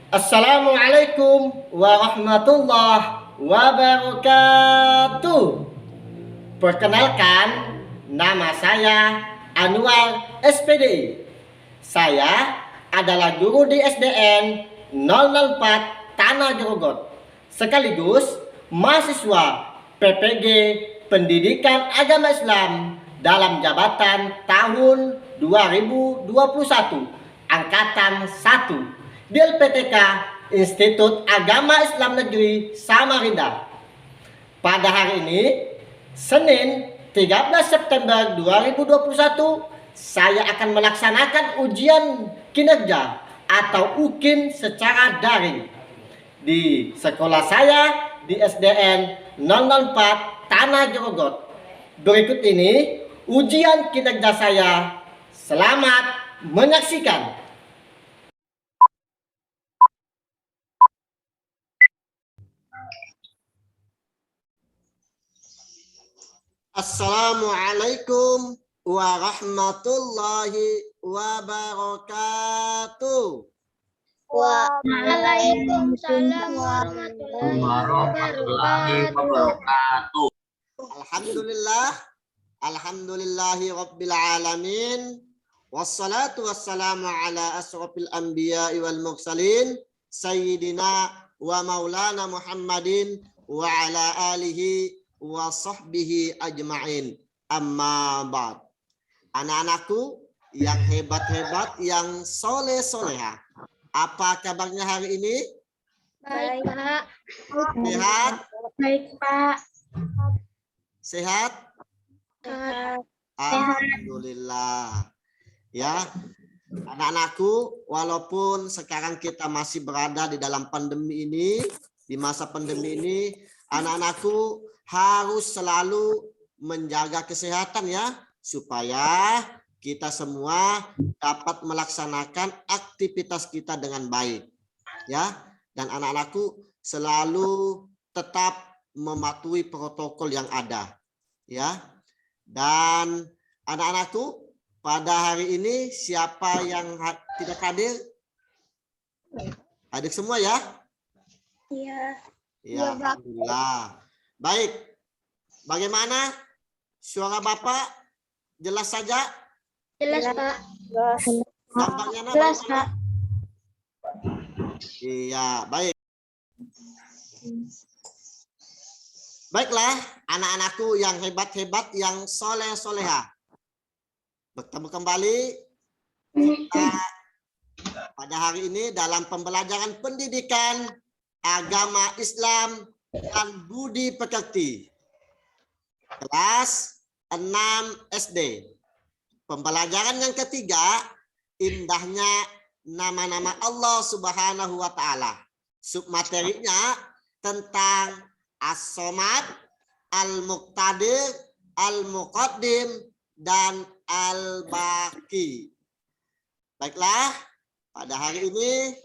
Assalamualaikum warahmatullahi wabarakatuh. Perkenalkan, nama saya Anwar SPD. Saya adalah guru di SDN 004 Tanah Grogot, sekaligus mahasiswa PPG Pendidikan Agama Islam dalam jabatan tahun 2021 angkatan 1 di LPTK Institut Agama Islam Negeri Samarinda. Pada hari ini, Senin 13 September 2021, saya akan melaksanakan ujian kinerja atau UKIN secara daring di sekolah saya di SDN 004 Tanah Grogot. Berikut ini ujian kinerja saya. Selamat menyaksikan. Assalamualaikum warahmatullahi wabarakatuh. Waalaikumsalam warahmatullahi wabarakatuh. Alhamdulillahi rabbil alamin. Wassalatu wassalamu ala asrafil anbiya'i wal mursalin sayyidina wa maulana Muhammadin wa ala alihi wa sahbihi ajma'in. Amma ba'd. Anak-anakku yang hebat-hebat, yang soleh-soleha, apa kabarnya hari ini? Baik, Pak. Sehat? Baik, Pak. Sehat? Sehat. Alhamdulillah. Ya, anak-anakku, walaupun sekarang kita masih berada di dalam pandemi ini, di masa pandemi ini, anak-anakku harus selalu menjaga kesehatan ya, supaya kita semua dapat melaksanakan aktivitas kita dengan baik. Ya, dan anak-anakku selalu tetap mematuhi protokol yang ada. Ya. Dan anak-anakku, pada hari ini siapa yang tidak hadir? Hadir semua ya? Iya. Ya, alhamdulillah. Baik. Bagaimana suara Bapak? Jelas saja? Jelas, Pak. Nampaknya Jelas, Pak. Iya, baik. Baiklah, anak-anakku yang hebat-hebat, yang soleh-soleha. Bertemu kembali kita pada hari ini dalam pembelajaran pendidikan agama Islam dan budi pekerti. Kelas 6 SD. Pembelajaran yang ketiga, indahnya nama-nama Allah Subhanahu wa Ta'ala. Submaterinya tentang As-Somad, Al-Muqtadir, Al-Muqaddim, dan Al-Baqi. Baiklah, pada hari ini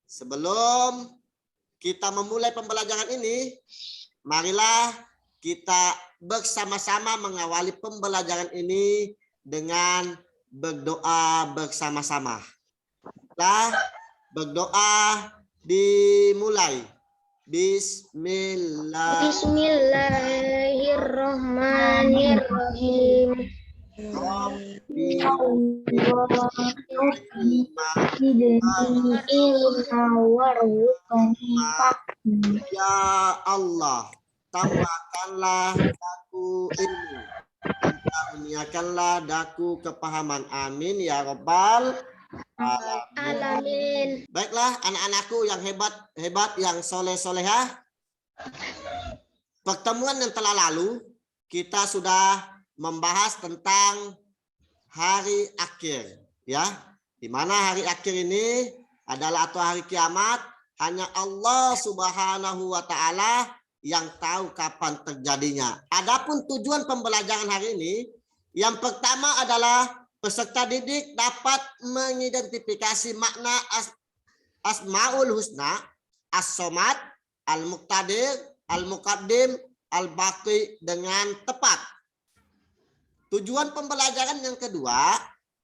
sebelum kita memulai pembelajaran ini, marilah kita bersama-sama mengawali pembelajaran ini dengan berdoa bersama-sama. Nah, berdoa dimulai. Bismillahirrahmanirrahim. Ya Allah, tambahkanlah daku ilmu, karuniakanlah daku kepahaman. Amin ya Rabbal Alamin. Baiklah anak-anakku yang hebat-hebat, yang soleh-solehah. Pertemuan yang telah lalu kita sudah membahas tentang hari akhir, ya, di mana hari akhir ini adalah atau hari kiamat hanya Allah Subhanahu wa Ta'ala yang tahu kapan terjadinya. Adapun tujuan pembelajaran hari ini, yang pertama adalah peserta didik dapat mengidentifikasi makna Asmaul Husna, As-Somad, Al-Muqtadir, Al-Muqaddim, Al-Baqi dengan tepat. Tujuan pembelajaran yang kedua,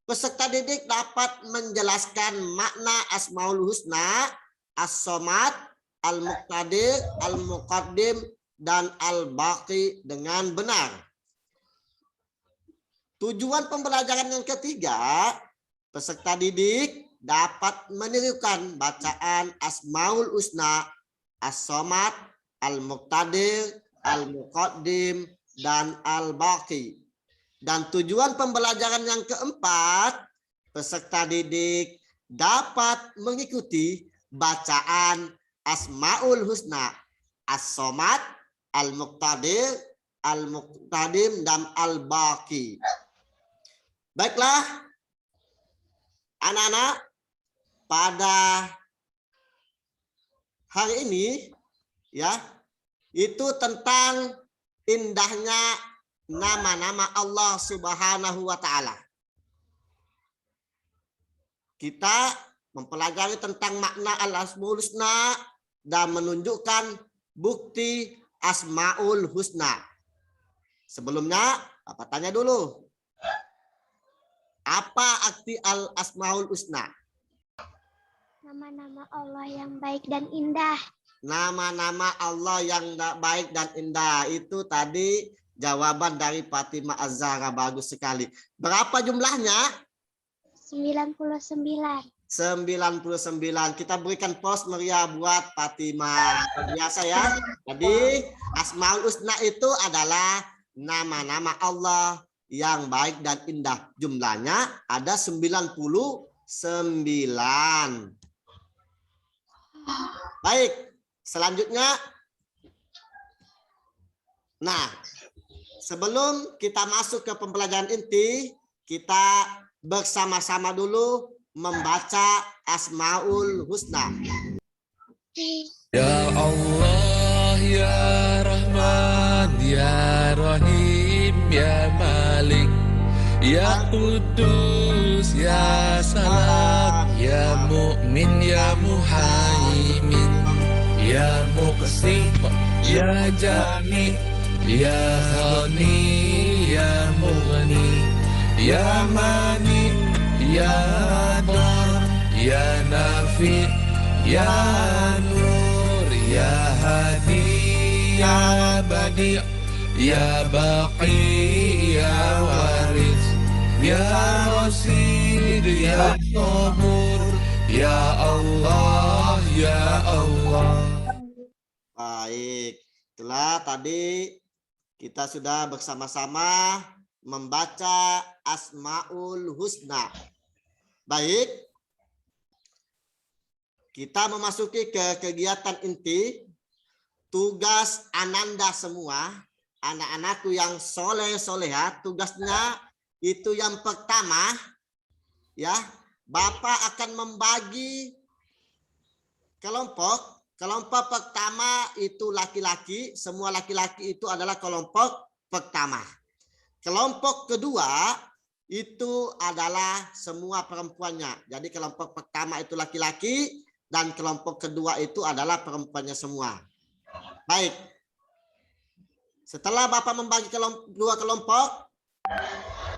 peserta didik dapat menjelaskan makna Asmaul Husna as-somad, al-muqtadir, al-muqaddim, dan al-baqi dengan benar. Tujuan pembelajaran yang ketiga, peserta didik dapat menirukan bacaan Asmaul Husna, as-somad, al-muqtadir, al-muqaddim, dan al-baqi. Dan tujuan pembelajaran yang keempat, peserta didik dapat mengikuti bacaan Asmaul Husna, as-somad, al-muqtadir, al-muqaddim, dan al-baqi. Baiklah, anak-anak, pada hari ini ya, itu tentang indahnya nama-nama Allah Subhanahu wa taala. Kita mempelajari tentang makna Al-Asmaul Husna dan menunjukkan bukti Asmaul Husna. Sebelumnya, Bapak tanya dulu. Apa arti Al-Asmaul Husna? Nama-nama Allah yang baik dan indah. Nama-nama Allah yang baik dan indah. Itu tadi jawaban dari Fatimah Az-Zahra. Bagus sekali. Berapa jumlahnya? 99. 99. Kita berikan pos meriah buat Fatimah. Biasa ya. Jadi Asmaul Husna itu adalah nama-nama Allah yang baik dan indah. Jumlahnya ada 99. Baik, selanjutnya. Nah, sebelum kita masuk ke pembelajaran inti, kita bersama-sama dulu membaca Asmaul Husna. Ya Allah, ya Rahman, ya Rahim, ya Malik, ya Qudus, ya Salam, ya Mu'min, ya Muhaimin, ya Muqsim, ya Jami, ya Khani, ya Mughni, ya Mani, ya Dar, ya Nafi, ya Nur, ya Hadi, ya Badi, ya Baqi, ya Waris, ya Rasid, ya Sabur, ya Allah, ya Allah. Baik, itulah tadi kita sudah bersama-sama membaca Asmaul Husna. Baik, kita memasuki ke kegiatan inti. Tugas Ananda semua, anak-anakku yang soleh-soleha, tugasnya itu yang pertama, ya, Bapak akan membagi kelompok. Kelompok pertama itu laki-laki, semua laki-laki itu adalah kelompok pertama. Kelompok kedua itu adalah semua perempuannya. Jadi kelompok pertama itu laki-laki dan kelompok kedua itu adalah perempuannya semua. Baik. Setelah Bapak membagi dua kelompok,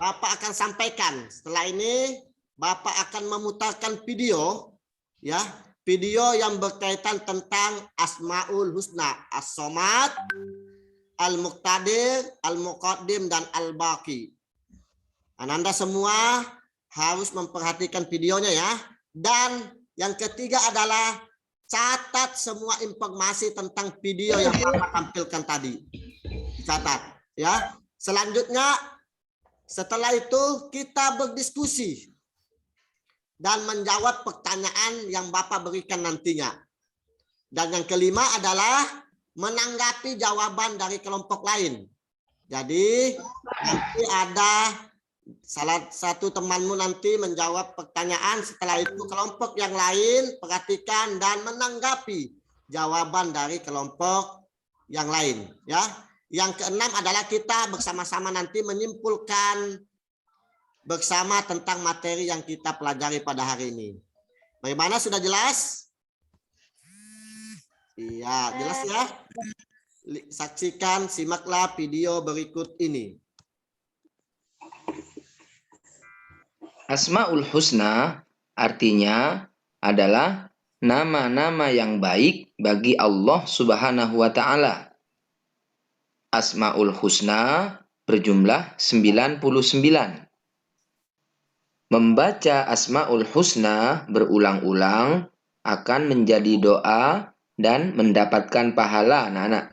Bapak akan sampaikan. Setelah ini Bapak akan memutarkan video, ya, video yang berkaitan tentang Asmaul Husna, As-Somad, Al-Muqtadir, Al-Muqaddim, dan Al-Baqi. Ananda semua harus memperhatikan videonya ya. Dan yang ketiga adalah catat semua informasi tentang video yang Bapak tampilkan tadi. Catat ya. Selanjutnya setelah itu kita berdiskusi dan menjawab pertanyaan yang Bapak berikan nantinya. Dan yang kelima adalah menanggapi jawaban dari kelompok lain. Jadi nanti ada salah satu temanmu nanti menjawab pertanyaan, setelah itu kelompok yang lain perhatikan dan menanggapi jawaban dari kelompok yang lain. Ya, yang keenam adalah kita bersama-sama nanti menyimpulkan bersama tentang materi yang kita pelajari pada hari ini. Bagaimana, sudah jelas? Iya, jelas ya. Saksikan, simaklah video berikut ini. Asmaul Husna artinya adalah nama-nama yang baik bagi Allah Subhanahu wa taala. Asmaul Husna berjumlah 99. Membaca Asmaul Husna berulang-ulang akan menjadi doa dan mendapatkan pahala, anak-anak.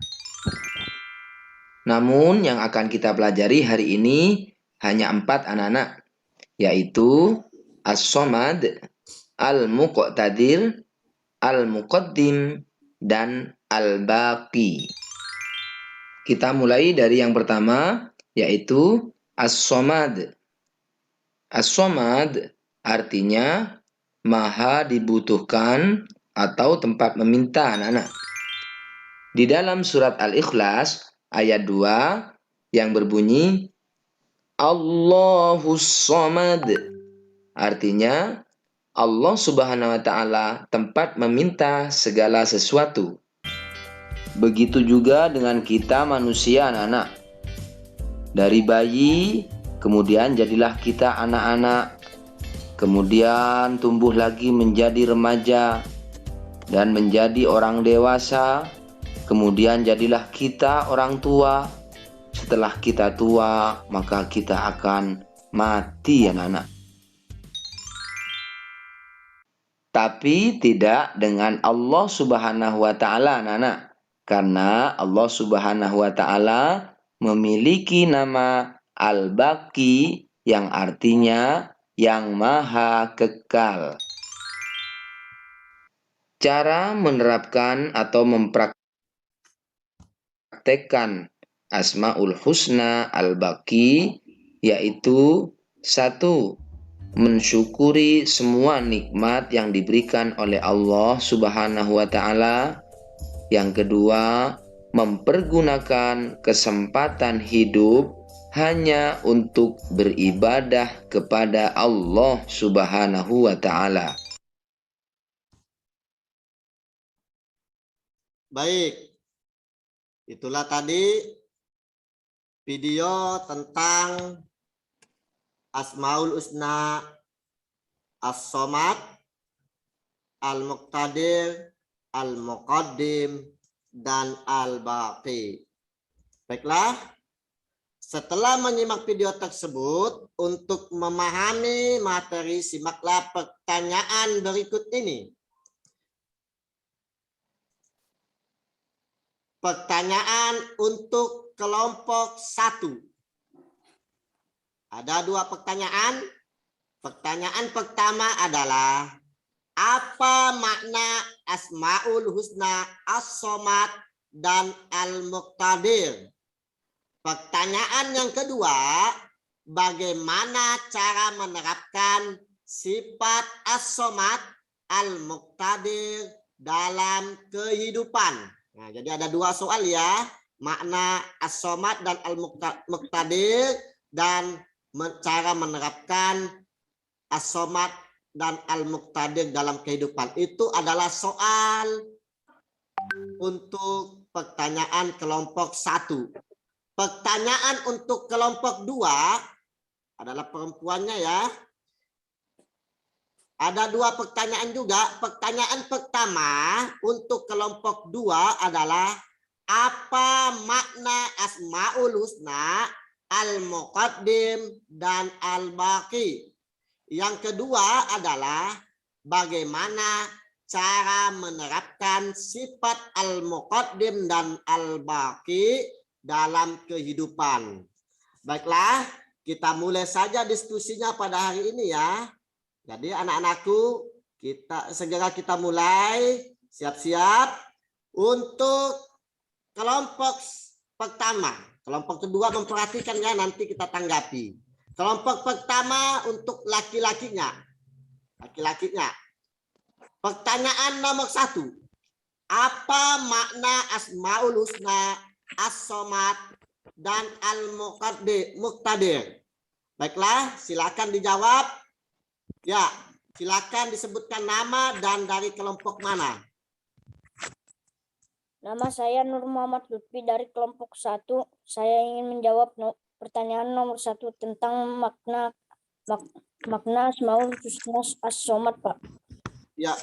Namun yang akan kita pelajari hari ini hanya 4, anak-anak, yaitu As-Somad, Al-Muqtadir, Al-Muqaddim, dan Al-Baqi. Kita mulai dari yang pertama, yaitu As-Somad. As-Somad artinya maha dibutuhkan atau tempat meminta, anak-anak. Di dalam surat Al-Ikhlas ayat 2 yang berbunyi Allahus Somad, artinya Allah Subhanahu wa taala tempat meminta segala sesuatu. Begitu juga dengan kita manusia, anak-anak. Dari bayi, kemudian jadilah kita anak-anak, kemudian tumbuh lagi menjadi remaja, dan menjadi orang dewasa, kemudian jadilah kita orang tua. Setelah kita tua, maka kita akan mati, anak-anak. Tapi tidak dengan Allah Subhanahu wa taala, anak-anak. Karena Allah Subhanahu wa taala memiliki nama Al-Baqi yang artinya yang maha kekal. Cara menerapkan atau mempraktekkan Asmaul Husna Al-Baqi yaitu 1. Mensyukuri semua nikmat yang diberikan oleh Allah Subhanahu wa taala. Yang kedua, mempergunakan kesempatan hidup hanya untuk beribadah kepada Allah Subhanahu wa taala. Baik, itulah tadi video tentang Asmaul Husna, As-Somad, Al-Muqtadir, Al-Muqaddim, dan Al-Baqi. Baiklah, setelah menyimak video tersebut, untuk memahami materi, simaklah pertanyaan berikut ini. Pertanyaan untuk kelompok 1. Ada 2 pertanyaan. Pertanyaan pertama adalah, apa makna Asmaul Husna, As-Somad, dan Al-Muqtadir? Pertanyaan yang kedua, bagaimana cara menerapkan sifat As-Somad, Al-Muqtadir dalam kehidupan? Nah, jadi ada 2 soal ya, makna As-Somad dan Al-Muqtadir dan cara menerapkan As-Somad dan Al-Muqtadir dalam kehidupan. Itu adalah soal untuk pertanyaan kelompok 1. Pertanyaan untuk kelompok 2 adalah perempuannya ya. Ada 2 pertanyaan juga. Pertanyaan pertama untuk kelompok 2 adalah, apa makna Asmaul Husna, Al-Muqaddim, dan Al-Baqi? Yang kedua adalah, bagaimana cara menerapkan sifat Al-Muqaddim dan Al-Baqi dalam kehidupan. Baiklah, kita mulai saja diskusinya pada hari ini ya. Jadi anak-anakku, segera kita mulai, siap-siap untuk kelompok pertama. Kelompok kedua memperhatikan ya, nanti kita tanggapi. Kelompok pertama untuk laki-lakinya. Pertanyaan nomor 1. Apa makna Asmaul Husna, As-Somad, dan Al-Muqtadir? Baiklah, silakan dijawab. Ya, silakan disebutkan nama dan dari kelompok mana. Nama saya Nur Muhammad Lutfi dari kelompok 1. Saya ingin menjawab pertanyaan nomor 1 tentang makna Asmaul Husna As-Somad, Pak. Ya,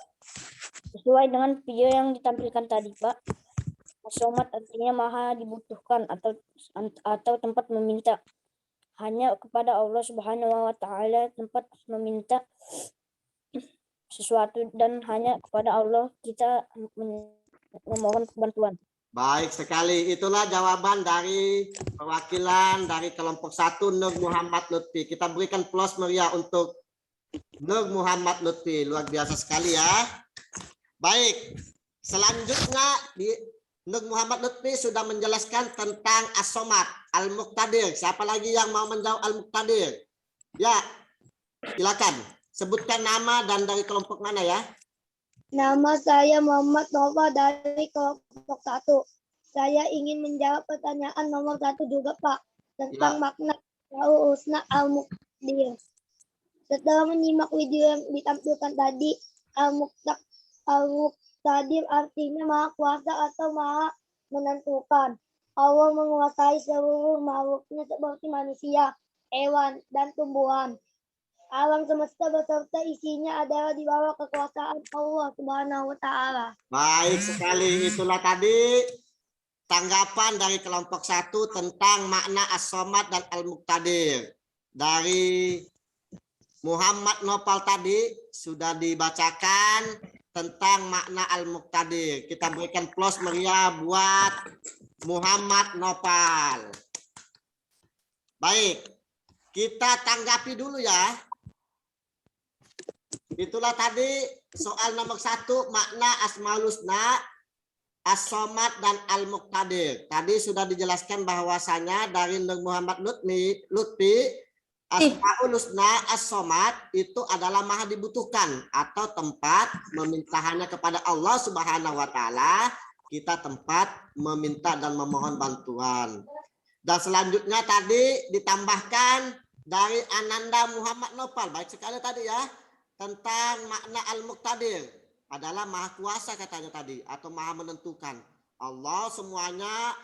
Sesuai dengan video yang ditampilkan tadi, Pak. As-Somad artinya maha dibutuhkan atau tempat meminta. Hanya kepada Allah Subhanahu wa taala tempat meminta sesuatu dan hanya kepada Allah kita memohon bantuan. Baik sekali, itulah jawaban dari perwakilan dari kelompok 1 Nur Muhammad Lutfi. Kita berikan plus meriah untuk Nur Muhammad Lutfi, luar biasa sekali ya. Baik, selanjutnya Nur Muhammad Lutfi sudah menjelaskan tentang As-Somad, Al-Muqtadir. Siapa lagi yang mau menjawab Al-Muqtadir? Ya, silakan. Sebutkan nama dan dari kelompok mana ya. Nama saya Muhammad Nova dari kelompok 1. Saya ingin menjawab pertanyaan nomor 1 juga, Pak, tentang makna Asmaul Husna Al-Muqtadir. Setelah menyimak video yang ditampilkan tadi, Al-Muqtadir artinya maha kuasa atau maha menentukan. Allah menguasai seluruh makhluknya seperti manusia, hewan, dan tumbuhan. Alam semesta beserta isinya adalah di bawah kekuasaan Allah Subhanahu wa taala. Baik sekali, itulah tadi tanggapan dari kelompok 1 tentang makna As-Somad dan Al-Muqtadir. Dari Muhammad Nopal tadi sudah dibacakan tentang makna Al-Muqtadir. Kita berikan plus meriah buat Muhammad Nopal. Baik, kita tanggapi dulu ya. Itulah tadi soal nomor 1 makna Asmaul Husna, As-Somad dan Al-Muqtadir. Tadi sudah dijelaskan bahwasanya dari Nur Muhammad Lutfi Asmaul Husna As-Somad itu adalah maha dibutuhkan atau tempat meminta hanya kepada Allah Subhanahu wa taala, kita tempat meminta dan memohon bantuan. Dan selanjutnya tadi ditambahkan dari Ananda Muhammad Nopal. Baik sekali tadi ya. Tentang makna Al-Muqtadir adalah maha kuasa katanya tadi atau maha menentukan. Allah semuanya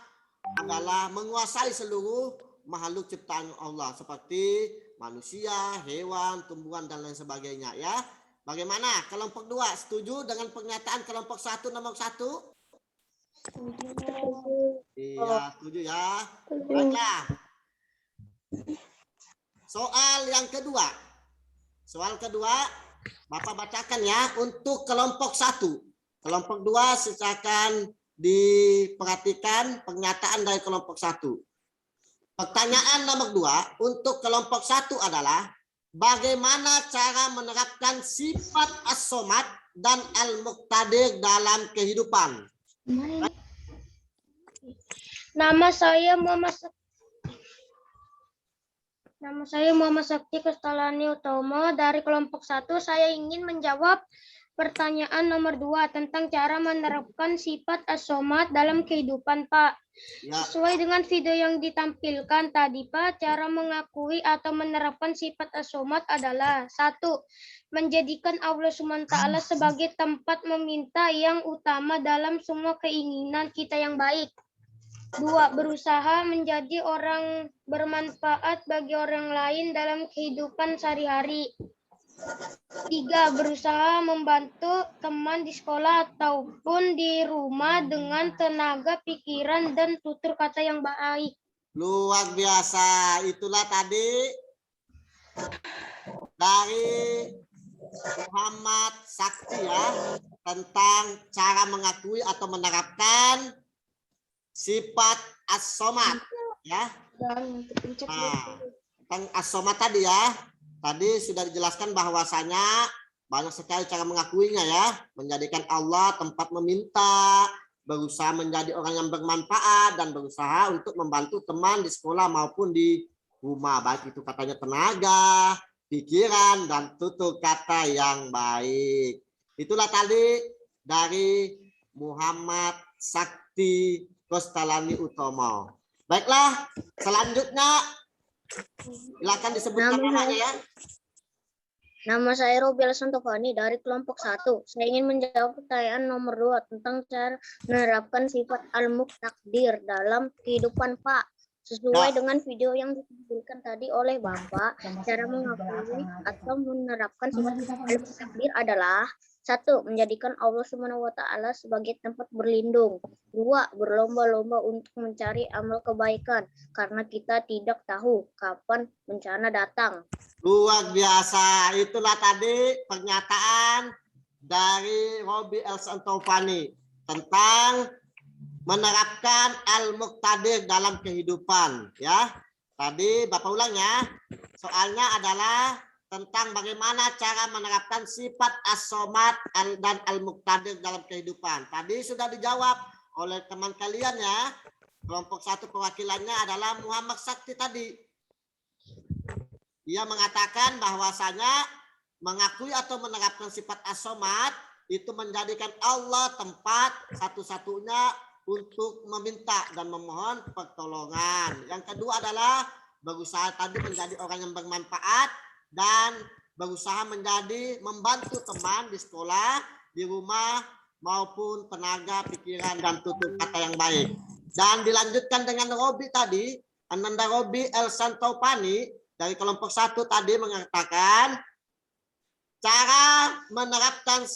adalah menguasai seluruh makhluk ciptaan Allah seperti manusia, hewan, tumbuhan dan lain sebagainya ya. Bagaimana kelompok 2 setuju dengan pernyataan kelompok 1 nomor 1? Iya, setuju ya. Baiklah. Soal yang kedua. Soal kedua, Bapak bacakan ya untuk kelompok 1. Kelompok 2 silakan diperhatikan pernyataan dari kelompok 1. Pertanyaan nomor 2 untuk kelompok 1 adalah bagaimana cara menerapkan sifat As-Somad dan Al-Muqtadir dalam kehidupan? Nama saya Muhammad Sakti Kustalani Utomo dari kelompok 1. Saya ingin menjawab pertanyaan nomor 2 tentang cara menerapkan sifat As-Somad dalam kehidupan, Pak. Ya. Sesuai dengan video yang ditampilkan tadi, Pak, cara mengakui atau menerapkan sifat As-Somad adalah 1. Menjadikan Allah SWT sebagai tempat meminta yang utama dalam semua keinginan kita yang baik. 2. Berusaha menjadi orang bermanfaat bagi orang lain dalam kehidupan sehari-hari. 3. Berusaha membantu teman di sekolah ataupun di rumah dengan tenaga pikiran dan tutur kata yang baik. Luar biasa. Itulah tadi dari Muhammad Sakti ya tentang cara mengakui atau menerapkan sifat As-Somad ya. Nah, tentang As-Somad tadi ya. Tadi sudah dijelaskan bahwasanya banyak sekali cara mengakuinya ya. Menjadikan Allah tempat meminta, berusaha menjadi orang yang bermanfaat dan berusaha untuk membantu teman di sekolah maupun di rumah. Baik itu katanya tenaga, pikiran dan tutur kata yang baik. Itulah tadi dari Muhammad Sakti Kustalani Utomo. Baiklah, selanjutnya silakan disebutkan namanya ya. Nama saya Robiel Santofani dari kelompok 1. Saya ingin menjawab pertanyaan nomor 2 tentang cara menerapkan sifat Al-Muqtadir dalam kehidupan, Pak. Sesuai dengan video yang ditampilkan tadi oleh Bapak, cara mengakui atau menerapkan sifat Al-Muqtadir adalah 1. Menjadikan Allah Subhanahu wa taala sebagai tempat berlindung. 2. Berlomba-lomba untuk mencari amal kebaikan karena kita tidak tahu kapan bencana datang. Luar biasa. Itulah tadi pernyataan dari Robi El-Santofani tentang menerapkan al-muqtadir dalam kehidupan. Ya, tadi Bapak ulang ya. Soalnya adalah tentang bagaimana cara menerapkan sifat as-somad dan al-muqtadir dalam kehidupan. Tadi sudah dijawab oleh teman kalian ya. Kelompok 1 perwakilannya adalah Muhammad Sakti tadi. Dia mengatakan bahwasanya mengakui atau menerapkan sifat as-somad itu menjadikan Allah tempat satu-satunya untuk meminta dan memohon pertolongan. Yang kedua adalah berusaha tadi menjadi orang yang bermanfaat dan berusaha menjadi membantu teman di sekolah, di rumah, maupun tenaga, pikiran, dan tutur kata yang baik. Dan dilanjutkan dengan Robi tadi, Ananda Robi El-Santopani dari kelompok 1 tadi mengatakan cara menerapkan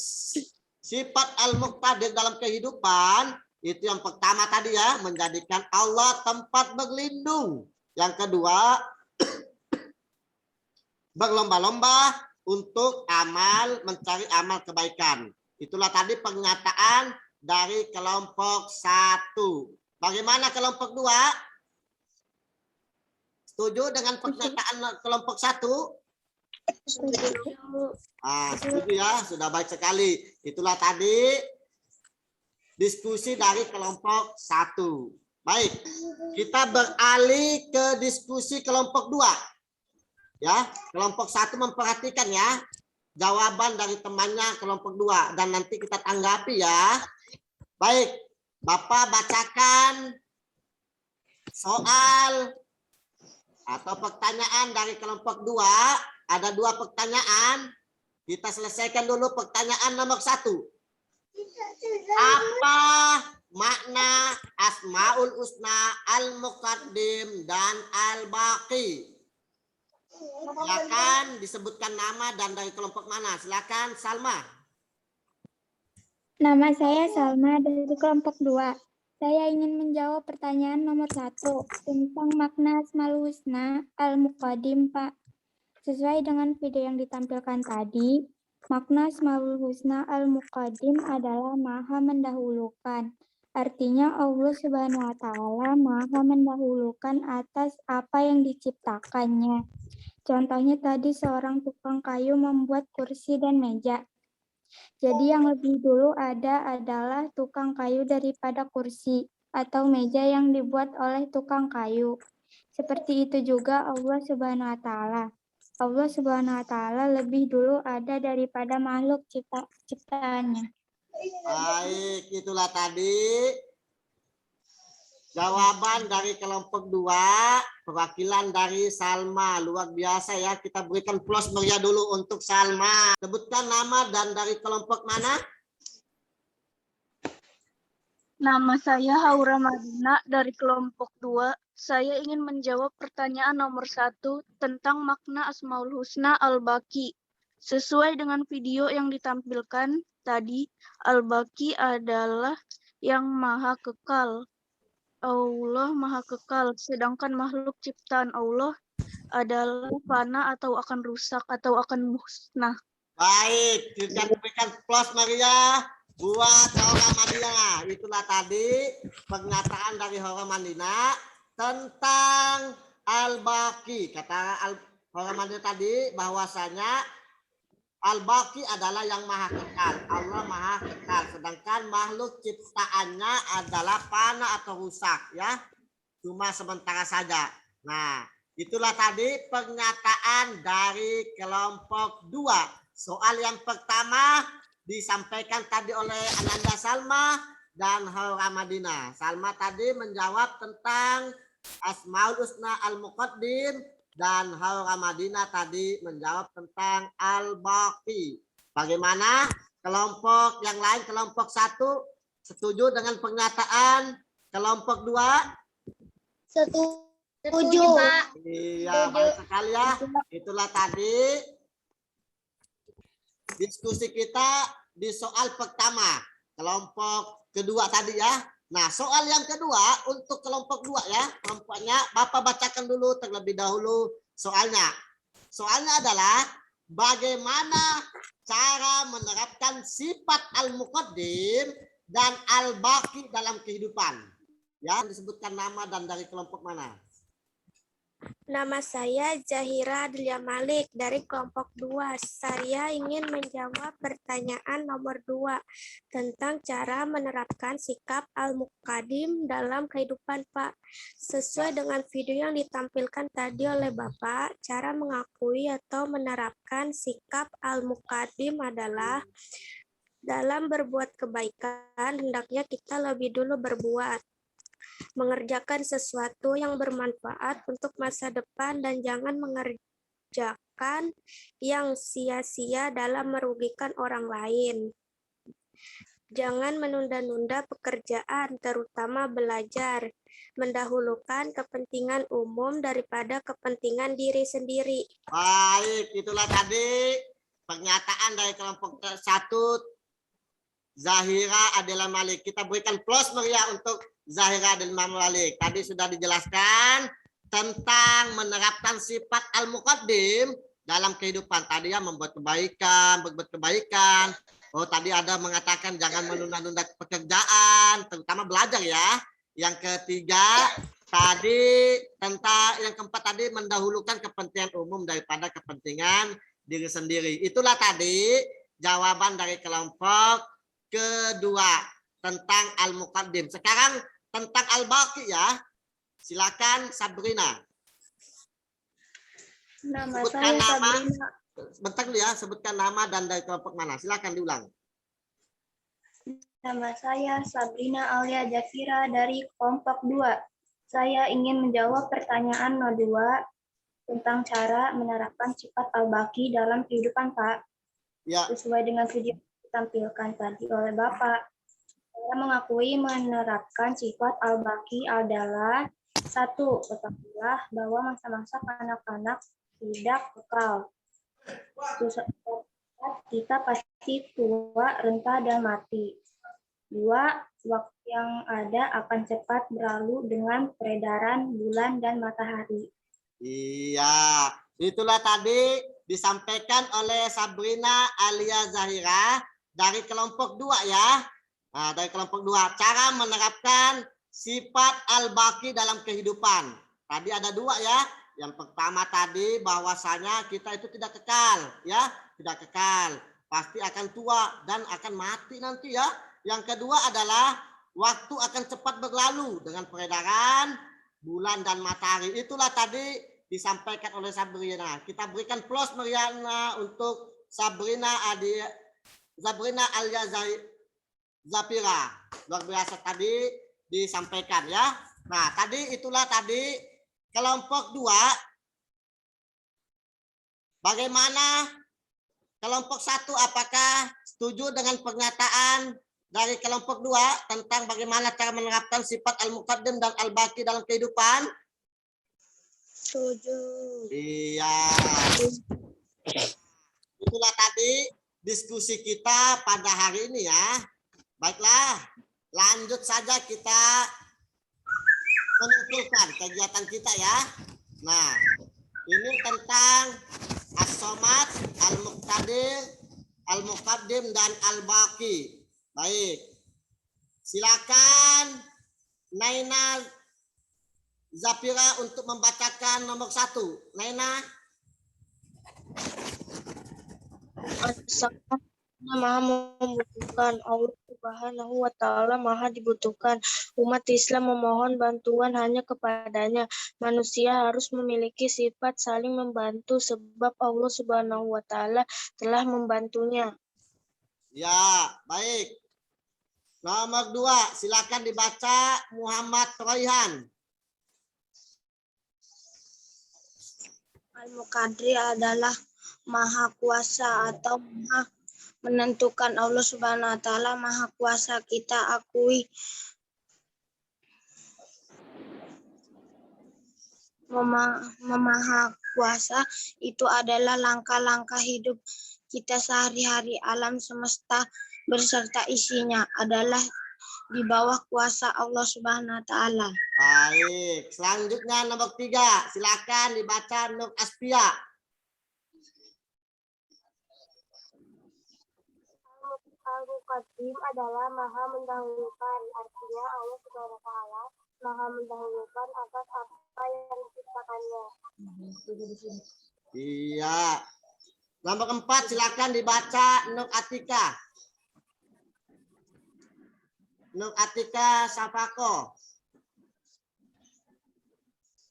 sifat al-muqtadir dalam kehidupan itu yang pertama tadi ya, menjadikan Allah tempat berlindung. Yang kedua, berlomba-lomba untuk mencari amal kebaikan. Itulah tadi pernyataan dari kelompok 1. Bagaimana kelompok 2? Setuju dengan pernyataan kelompok 1? Setuju ya, sudah baik sekali. Itulah tadi diskusi dari kelompok 1. Baik, kita beralih ke diskusi kelompok 2. Ya, kelompok 1 memperhatikan ya jawaban dari temannya kelompok 2 dan nanti kita tanggapi ya. Baik, Bapak bacakan soal atau pertanyaan dari kelompok 2. Ada 2 pertanyaan. Kita selesaikan dulu pertanyaan nomor 1. Apa makna Asmaul Husna, Al-Muqaddim, dan Al-Baqi? Silakan disebutkan nama dan dari kelompok mana. Silakan Salma. Nama saya Salma dari kelompok 2. Saya ingin menjawab pertanyaan nomor 1 tentang makna Asmaul Husna Al-Muqaddim, Pak. Sesuai dengan video yang ditampilkan tadi, makna Asmaul Husna Al-Muqaddim adalah maha mendahulukan. Artinya Allah Subhanahu wa taala maha mendahulukan atas apa yang diciptakannya. Contohnya tadi seorang tukang kayu membuat kursi dan meja. Jadi yang lebih dulu adalah tukang kayu daripada kursi atau meja yang dibuat oleh tukang kayu. Seperti itu juga Allah Subhanahu wa taala. Allah Subhanahu wa taala lebih dulu ada daripada makhluk ciptaannya. Baik, itulah tadi jawaban dari kelompok 2, perwakilan dari Salma. Luar biasa ya, kita berikan plus meriah dulu untuk Salma. Sebutkan nama dan dari kelompok mana? Nama saya Haura Madina dari kelompok 2. Saya ingin menjawab pertanyaan nomor 1 tentang makna Asmaul Husna Al-Baqi. Sesuai dengan video yang ditampilkan tadi, Al-Baqi adalah yang maha kekal. Allah maha kekal, sedangkan makhluk ciptaan Allah adalah fana atau akan rusak atau akan musnah. Baik, kita berikan plus Maria buat Haura Madina. Itulah tadi pernyataan dari Haura Madina tentang Al-Baqi. Kata Haura Madina tadi bahwasanya Al-Baqi adalah yang maha kekal. Allah maha kekal. Sedangkan makhluk ciptaannya adalah fana atau rusak. Ya, cuma sementara saja. Nah, itulah tadi pernyataan dari kelompok 2. Soal yang pertama disampaikan tadi oleh Ananda Salma dan Haura Madina. Salma tadi menjawab tentang Asmaul Husna Al-Muqaddim. Dan Haura Madina tadi menjawab tentang Al-Baqi. Bagaimana kelompok yang lain, kelompok 1 setuju dengan pernyataan kelompok 2? Setuju, Pak. Iya, baik sekali ya. Itulah tadi diskusi kita di soal pertama, kelompok kedua tadi ya. Nah, soal yang kedua untuk kelompok 2 ya, kelompoknya Bapak bacakan dulu terlebih dahulu soalnya. Soalnya adalah bagaimana cara menerapkan sifat al-muqaddim dan al-baqi dalam kehidupan. Ya, disebutkan nama dan dari kelompok mana? Nama saya Zahira Adelia Malik dari kelompok 2. Saya ingin menjawab pertanyaan nomor 2 tentang cara menerapkan sikap al-muqaddim dalam kehidupan, Pak. Sesuai dengan video yang ditampilkan tadi oleh Bapak, cara mengakui atau menerapkan sikap al-muqaddim adalah dalam berbuat kebaikan, hendaknya kita lebih dulu berbuat. Mengerjakan sesuatu yang bermanfaat untuk masa depan dan jangan mengerjakan yang sia-sia dalam merugikan orang lain. Jangan menunda-nunda pekerjaan, terutama belajar. Mendahulukan kepentingan umum daripada kepentingan diri sendiri. Baik, itulah tadi pernyataan dari kelompok 1 Zahira Adelia Malik. Kita berikan plus meriah untuk Zahira Adelia Malik. Tadi sudah dijelaskan tentang menerapkan sifat al-muqaddim dalam kehidupan. Tadi ya membuat kebaikan, berbuat kebaikan. Oh, tadi ada mengatakan jangan menunda-nunda pekerjaan, terutama belajar ya. Yang ketiga, tadi tentang yang keempat tadi mendahulukan kepentingan umum daripada kepentingan diri sendiri. Itulah tadi jawaban dari kelompok kedua tentang al-muqaddim. Sekarang tentang al-baqi ya. Silakan Sabrina. Nama Sebutkan saya nama. Sabrina. Bentar dulu ya, sebutkan nama dan dari kelompok mana. Silakan diulang. Nama saya Sabrina Aulia Jafira dari kelompok 2. Saya ingin menjawab pertanyaan nomor 2 tentang cara menerapkan sifat al-baqi dalam kehidupan, Pak. Ya. Sesuai dengan video ditampilkan tadi oleh Bapak. Saya mengakui menerapkan sifat al-baqi adalah 1. Ketahuilah bahwa masa-masa kanak-kanak tidak kekal. Kita pasti tua, renta, dan mati. 2. Waktu yang ada akan cepat berlalu dengan peredaran bulan dan matahari. Iya, itulah tadi disampaikan oleh Sabrina Alia Zahira dari kelompok 2 ya. Nah, dari kelompok 2, cara menerapkan sifat al-baqi dalam kehidupan. Tadi ada 2 ya. Yang pertama tadi bahwasanya kita itu tidak kekal ya, tidak kekal. Pasti akan tua dan akan mati nanti ya. Yang kedua adalah waktu akan cepat berlalu dengan peredaran bulan dan matahari. Itulah tadi disampaikan oleh Sabrina. Kita berikan plus meriah untuk Sabrina Alia Zafira. Luar biasa tadi disampaikan ya. Nah, tadi itulah tadi kelompok 2. Bagaimana kelompok 1, apakah setuju dengan pernyataan dari kelompok 2 tentang bagaimana cara menerapkan sifat al-muqaddim dan al-baqi dalam kehidupan? Setuju. Iya. Itulah tadi diskusi kita pada hari ini ya. Baiklah, lanjut saja kita menyimpulkan kegiatan kita ya. Nah, ini tentang as-somad, al-muqaddim dan al-baqi. Baik. Silakan Naina Zafira untuk membacakan nomor 1. Naina. Maha membutuhkan, Allah Subhanahu wa Ta'ala Maha dibutuhkan. Umat Islam memohon bantuan hanya kepadanya. Manusia harus memiliki sifat saling membantu sebab Allah Subhanahu wa Ta'ala telah membantunya. Ya, baik. Nomor 2, silakan dibaca Muhammad Royhan. Al-Muqaddir adalah Maha Kuasa atau Maha Menentukan. Allah Subhanahu wa Ta'ala Maha Kuasa. Kita akui Maha Kuasa itu adalah langkah-langkah hidup kita sehari-hari, alam semesta beserta isinya adalah di bawah kuasa Allah Subhanahu wa taala. Baik, selanjutnya nomor 3. Silakan dibaca Nur Aspia. Al-Muqaddim adalah maha mendahulukan. Artinya Allah Subhanahu wa taala maha mendahulukan atas apa yang diciptakannya. Iya. Nomor 4 silakan dibaca Nur Atika. Nur Atika Safako.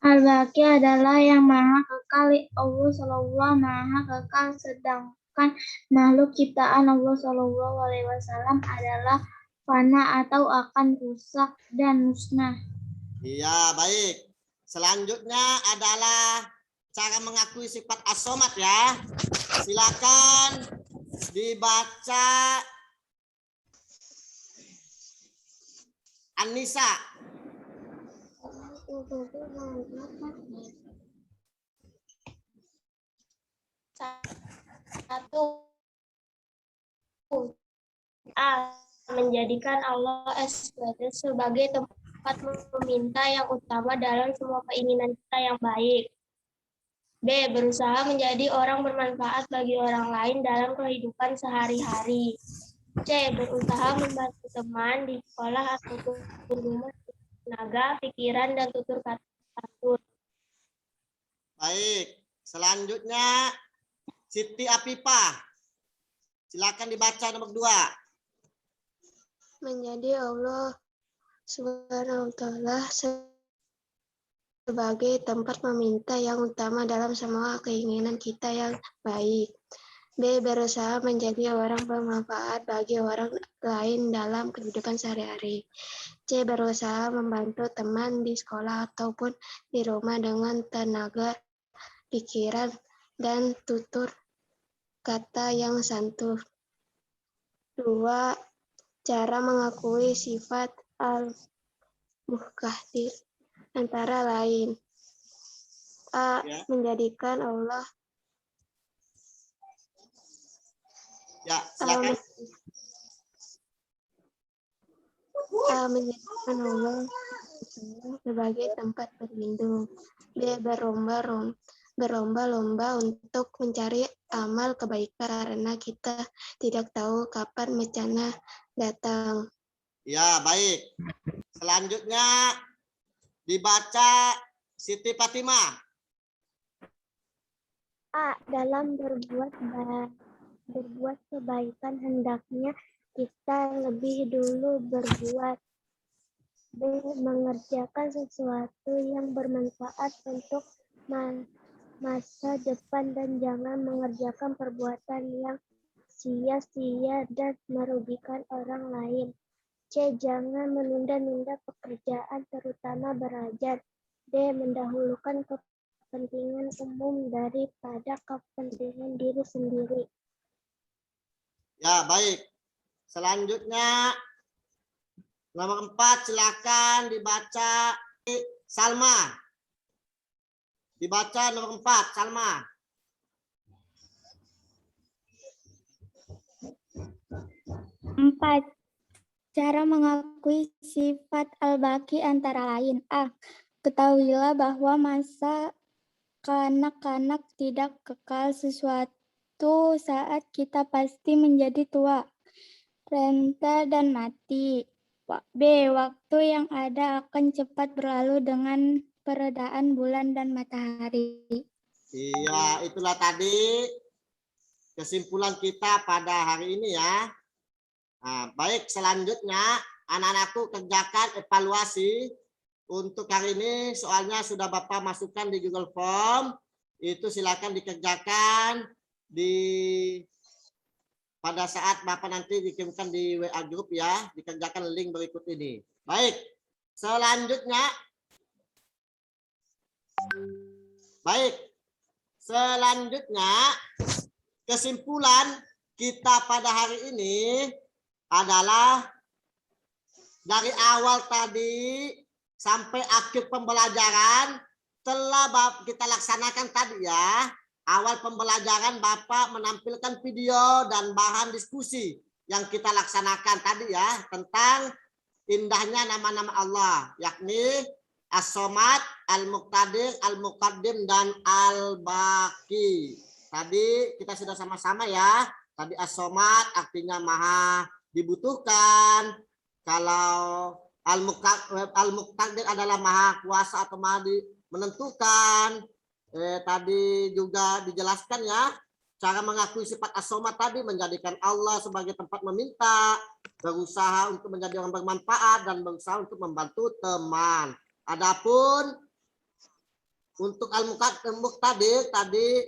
Al-Baqi adalah yang maha kekal. Allah Sallallahu maha kekal, sedangkan makhluk ciptaan Allah Sallallahu Alaihi Wasallam adalah fana atau akan rusak dan musnah. Iya, baik. Selanjutnya adalah cara mengakui sifat as-somad ya. Silakan dibaca Anissa. Satu, A. Menjadikan Allah sebagai tempat meminta yang utama dalam semua keinginan kita yang baik. B. Berusaha menjadi orang bermanfaat bagi orang lain dalam kehidupan sehari-hari. C. Berusaha membantu teman di sekolah ataupun rumah tenaga, pikiran, dan tutur kata. Baik. Selanjutnya Siti Apipa. Silakan dibaca nomor 2. Menjadi Allah Subhanahu wa taala sebagai tempat meminta yang utama dalam semua keinginan kita yang baik. B. Berusaha menjadi orang bermanfaat bagi orang lain dalam kehidupan sehari-hari. C. Berusaha membantu teman di sekolah ataupun di rumah dengan tenaga, pikiran, dan tutur kata yang santun. 2. Cara mengakui sifat al-muqaddim antara lain. A. Menjadikan Allah silakan. Menjadikan Allah sebagai tempat berlindung. B. Berlomba-lomba untuk mencari amal kebaikan karena kita tidak tahu kapan bencana datang. Ya, baik. Selanjutnya dibaca Siti Fatimah. A. Dalam berbuat kebaikan hendaknya kita lebih dulu berbuat. B. Mengerjakan sesuatu yang bermanfaat untuk masa depan dan jangan mengerjakan perbuatan yang sia-sia dan merugikan orang lain. C. Jangan menunda-nunda pekerjaan terutama belajar. D. Mendahulukan kepentingan umum daripada kepentingan diri sendiri. Ya, baik. Selanjutnya nomor 4 silakan dibaca Salma. Dibaca nomor 4, Salma. Empat. Cara mengakui sifat al-baqi antara lain. A. Ketahuilah bahwa masa kanak-kanak tidak kekal, sesuatu saat kita pasti menjadi tua, renta, dan mati. B. Waktu yang ada akan cepat berlalu dengan peredaan bulan dan matahari. Iya, itulah tadi kesimpulan kita pada hari ini ya. Nah, baik, selanjutnya anak-anakku kerjakan evaluasi. Untuk hari ini soalnya sudah Bapak masukkan di Google Form. Itu silakan dikerjakan pada saat Bapak nanti dikirimkan di WA Group ya. Dikerjakan link berikut ini. Baik, selanjutnya kesimpulan kita pada hari ini adalah dari awal tadi sampai akhir pembelajaran telah kita laksanakan tadi ya. awal pembelajaran Bapak menampilkan video dan bahan diskusi yang kita laksanakan tadi ya, tentang indahnya nama-nama Allah, yakni As-Somad, Al-Muqtadir, Al-Muqaddim, dan Al-Baqi. Tadi kita sudah sama-sama ya. Tadi As-Somad artinya maha dibutuhkan. Kalau Al-Muqtadir adalah maha kuasa atau maha menentukan. Tadi juga dijelaskan ya, cara mengakui sifat As-Somad tadi menjadikan Allah sebagai tempat meminta, berusaha untuk menjadi orang bermanfaat, dan berusaha untuk membantu teman. Adapun untuk Al-Muqtadir tadi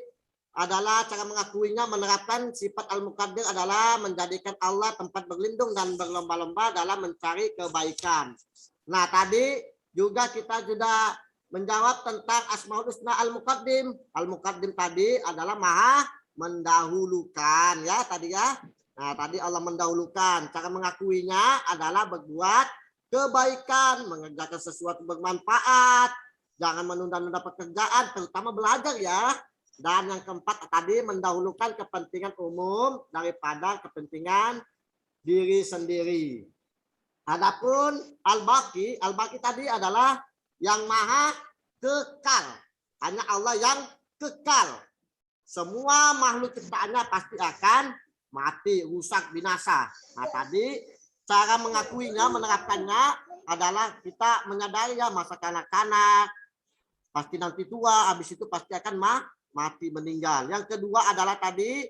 adalah cara mengakuinya, menerapkan sifat Al-Muqtadir adalah menjadikan Allah tempat berlindung dan berlomba-lomba dalam mencari kebaikan. Nah, tadi juga kita sudah menjawab tentang Asmaul Husna Al-Muqaddim. Al-Muqaddim tadi adalah maha mendahulukan ya tadi ya. Nah, tadi Allah mendahulukan. Cara mengakuinya adalah berbuat kebaikan, mengerjakan sesuatu bermanfaat, jangan menunda-nunda pekerjaan, terutama belajar ya. Dan yang keempat tadi mendahulukan kepentingan umum daripada kepentingan diri sendiri. Adapun Al-Baqi tadi adalah yang maha kekal. Hanya Allah yang kekal. Semua makhluk ciptaannya pasti akan mati, rusak, binasa. Nah, tadi cara mengakuinya, menerapkannya adalah kita menyadari ya, masa kanak-kanak pasti nanti tua, habis itu pasti akan mati, meninggal. Yang kedua adalah tadi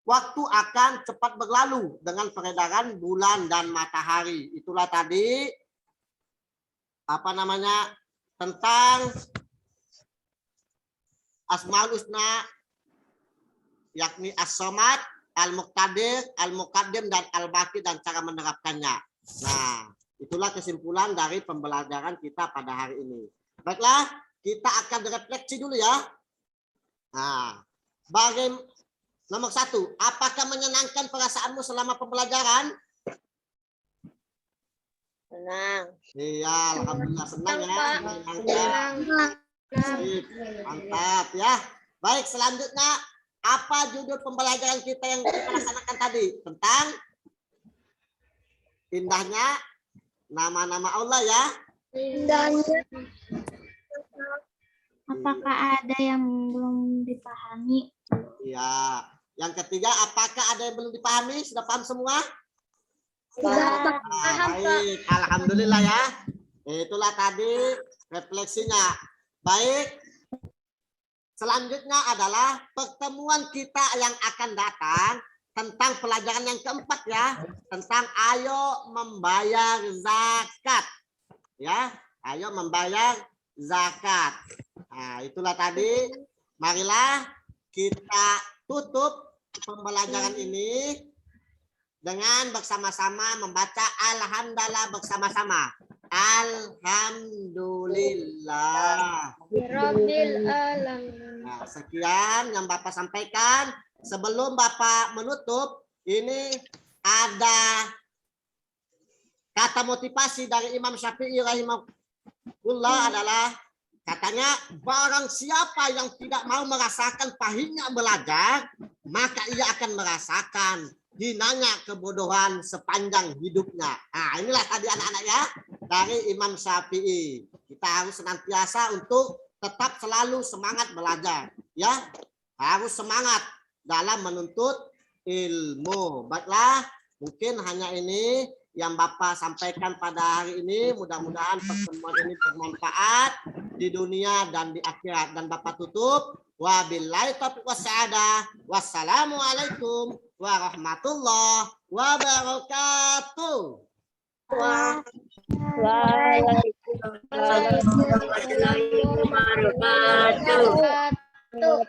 waktu akan cepat berlalu dengan peredaran bulan dan matahari. Itulah tadi tentang Asmaul Husna, yakni As-Somad, Al-Muqtadir, Al-Muqaddim, dan Al-Baqi, dan cara menerapkannya. Nah, itulah kesimpulan dari pembelajaran kita pada hari ini. Baiklah, kita akan refleksi dulu ya. Nah, nomor 1, apakah menyenangkan perasaanmu selama pembelajaran? Senang. Iya, alhamdulillah senang ya. Menyenangkan. Mantap ya. Baik, selanjutnya apa judul pembelajaran kita yang kita laksanakan tadi? Tentang indahnya nama-nama Allah ya. Indahnya. Apakah ada yang belum dipahami? Iya. Yang ketiga, apakah ada yang belum dipahami? Sudah paham semua? Sudah paham, baik. Alhamdulillah ya. Itulah tadi refleksinya. Baik. Selanjutnya adalah pertemuan kita yang akan datang tentang pelajaran yang keempat ya, tentang ayo membayar zakat. Ya, ayo membayar zakat. Nah, itulah tadi. Marilah kita tutup pembelajaran ini dengan bersama-sama membaca alhamdulillah bersama-sama. Alhamdulillah. Rabbil alamin. Nah, sekian yang Bapak sampaikan. Sebelum Bapak menutup, ini ada kata motivasi dari Imam Syafi'i rahimahullah adalah katanya, barang siapa yang tidak mau merasakan pahitnya belajar, maka ia akan merasakan hinanya kebodohan sepanjang hidupnya. Nah, inilah tadi anak-anak ya dari Imam Syafi'i. Kita harus senantiasa untuk tetap selalu semangat belajar ya. Harus semangat dalam menuntut ilmu. Baiklah, mungkin hanya ini yang Bapak sampaikan pada hari ini. Mudah-mudahan pertemuan ini bermanfaat di dunia dan di akhirat. Dan Bapak tutup. Wabillahi taufiq wassadah. Wassalamualaikum warahmatullahi wabarakatuh. Waalaikumsalam warahmatullahi wabarakatuh.